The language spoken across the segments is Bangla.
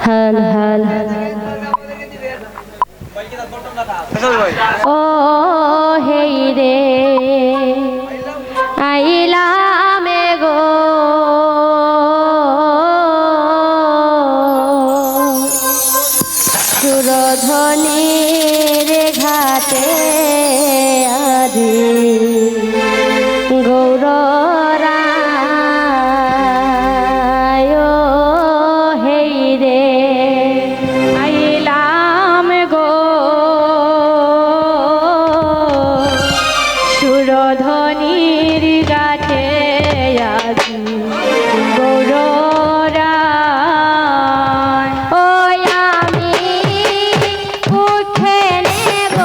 হাল হাল ও হেই রে আইলাম গো সুরধনির ঘাটে আদি গৌররায় হেই রে আইলাম গো সুরধনির ঘাটে আদি গৌররায় ওই আমি উঠে নেব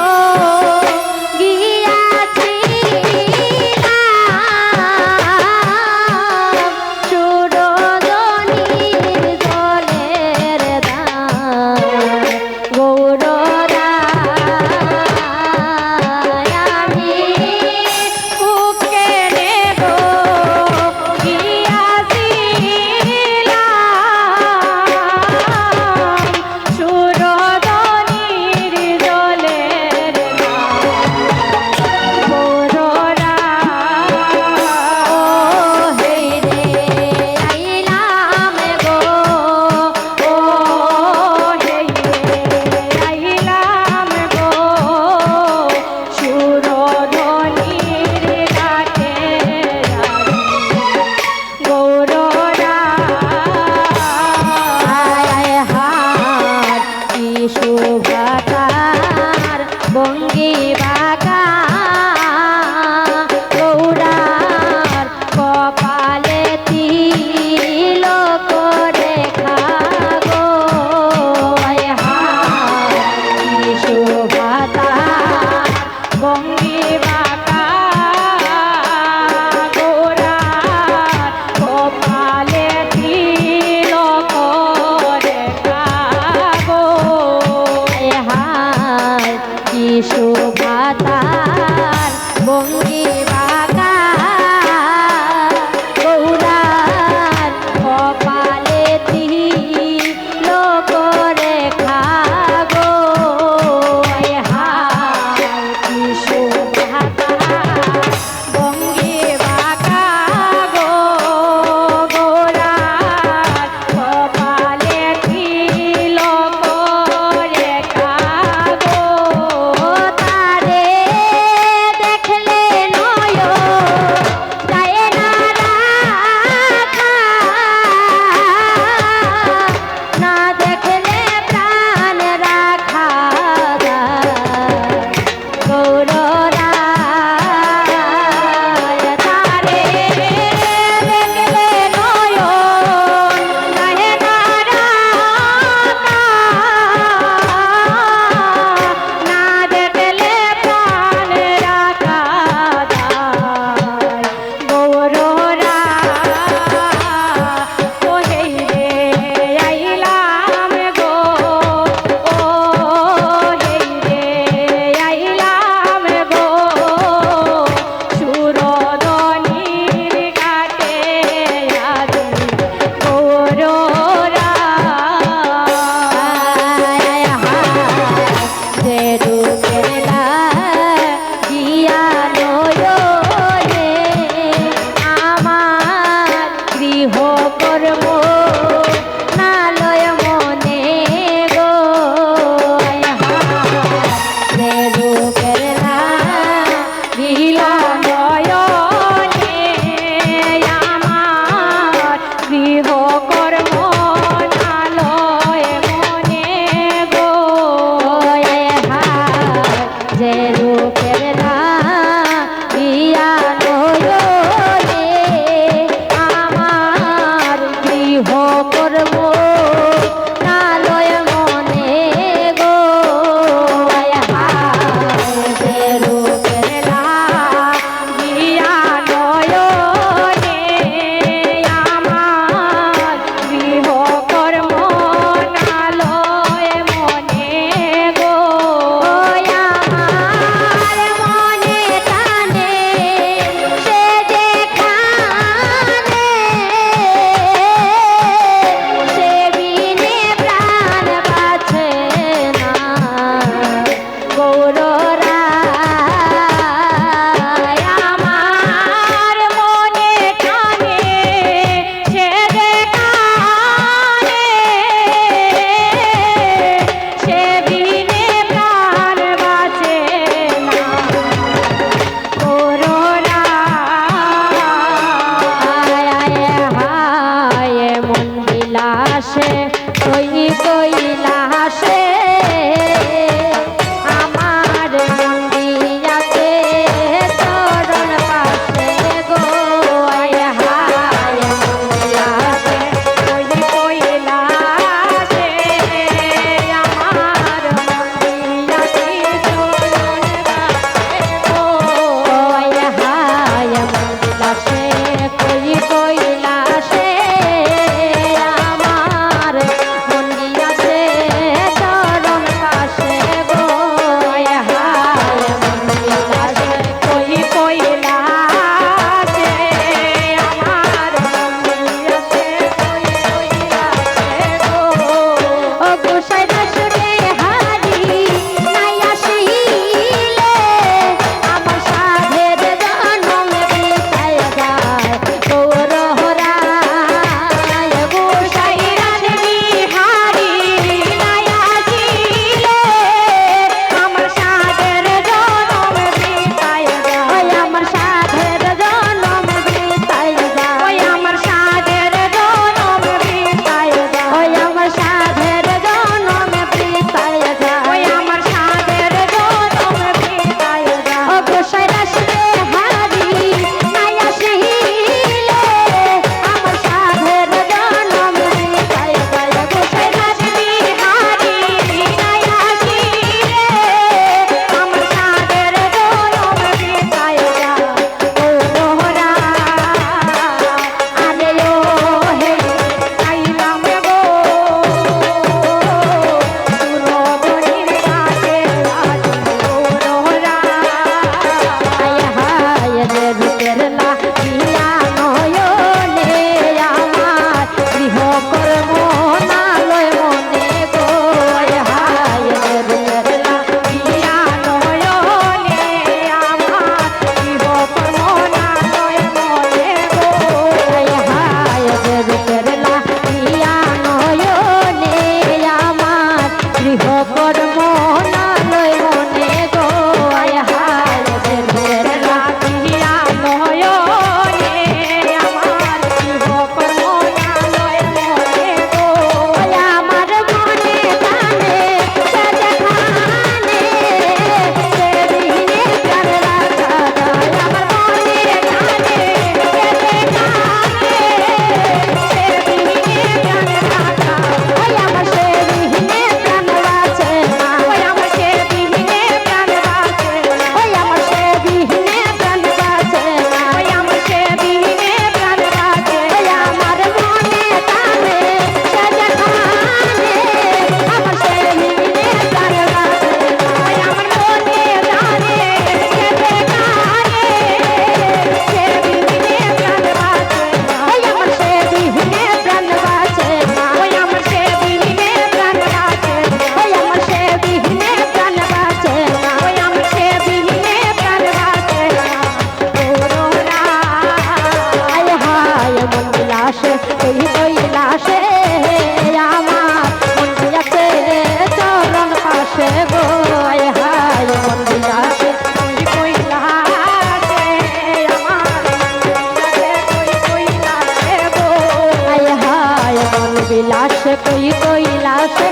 কই কৈলাসে আমার মন্দিরাতে চরণ পাশে গো আয় হায় মন্দিরাতে কই কৈলাসে আমার মন্দিরাতে চরণ পাশে গো আয় হায় মন্দিরাতে কই কৈলাসে আমার মন্দিরাতে চরণ পাশে গো আয় হায় মন্দিরাতে কই কৈলাসে আমার মন্দিরাতে কই কৈলাসে গো ও গোসাই দাসরে হারি নাই আসিলে আমার সাধের জনম বিতায় যায় গৌরহরায় গোসাই রাজনী হারি নাই আসিলে আমার সাধের জনম বিতায় যায় আমার সাধের জনম বিতায় যায় আমার সাধের জনম বিতায় যায় আমার সাধের জনম বিতায় যায় আমার সাধের জনম বিতায় যায় ও গোসাই রাসরে হারি নাই আসিলে আমার সাধের জনম বিতায় যায় গোসাই রাসরে হারি নাই আসিলে আমার সাধের জনম বিতায় যায় ও মোহরা আরে ও হে আইলাম গো সুরবনির কাছে আজ মোহরা আয় হায় রে রূপের লাগিয়া নয়নে আমার গৃহ কর্ম নালয় মনে গো আয় হায় রে রূপের লাগিয়া নয়নে আমার গৃহ কর্ম নালয় মনে গো আয় হায় রে রূপের লাগিয়া নয়নে আমার গৃহ কর্ম নালয় মনে গো আয় হায় রে রূপের লাগিয়া নয়নে আমার গৃহ কর্ম নালয় মনে গো আয় আমার মনে জানে সে দেখানে সে দিনে প্রাণ রাখা যায় আমার মনে জানে সে দেখানে সে দিনে প্রাণ রাখা ওই আমার সে দিনে প্রাণ বাঁচে না ওই আমার সে দিনে প্রাণ বাঁচে না ওই আমার সে দিনে প্রাণ বাঁচে না ওই আমার সে দিনে প্রাণ বাঁচে ওই আমার মনে জানে সে দেখানে আমার সে দিনে প্রাণ বাঁচে না ওই আমার মনে জানে সে দেখানে সে দিনে প্রাণ বাঁচে না ওই আমার সে দিনে প্রাণ বাঁচে না ওই আমার সে দিনে প্রাণ বাঁচে না ওই আমার সে দিনে প্রাণ বাঁচে না ওই আমার সে দিনে প্রাণ বাঁচে না গৌরহরা আয় হায় মন বিলাসে কই কৈলাসে আমার মন বিলাসে চরণ পাশে গো আয় হায় মন বিলাসে কই কৈলাসে আমার মন বিলাসে কই কৈলাসে গো আয় হায় মন বিলাসে কই কৈলাসে